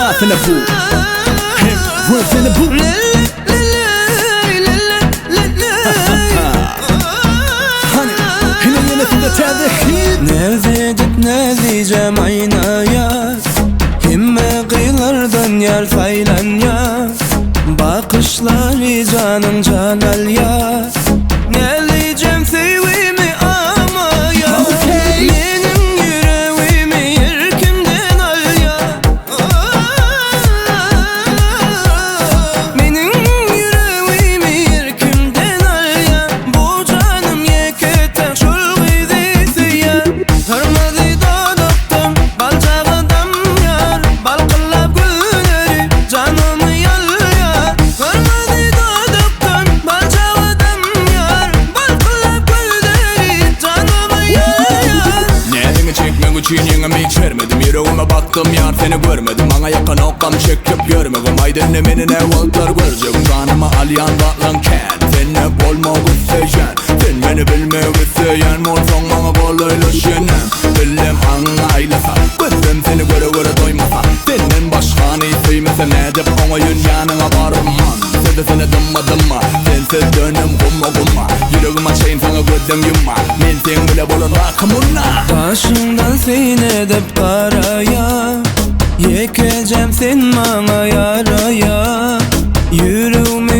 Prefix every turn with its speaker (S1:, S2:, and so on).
S1: Nothing to boo. Worth in the boo. Honey, yine yine tercih.
S2: Ne dip ne diyeceğim aynaya. Himme kıyılardan yar faylan ya. Bakışları canım canal ya. Ne diyeceğim sevimi ama ya. Benim yüreğimi yırkımdan al ya. Benim yüreğimi yırkımdan al ya. Bu canım yeketen çul gidisi ya. Hırmadı doduktum balcağıdam yar. Balkıllap gülleri canımı yal ya. Hırmadı doduktum balcağıdam yar. Balkıllap gülleri canımı yal ya.
S1: Neyini çekmek için yine hiç vermedim. Yüreğime baktım yar seni görmedim. Bana yakın okam çekip görmedim. Aydın emini ne voltar göreceğim. Canıma alyan baklan ken. Sen hep olmak isteyen. Sen beni bilmek isteyen. Olsan bana kolaylaşınem. Billim anlaylasa. Gözüm seni göre göre doymasa. Senin başkanı sevmese ne edip ona yün yanına varman. Seni dımma sensiz dönüm kumma Yüreğime şeyin sana gözüm yumma. Men sen bile bulun rakamına.
S2: Başımdan seni edip karaya. Yekeceğim sen bana yaraya. Yüreğime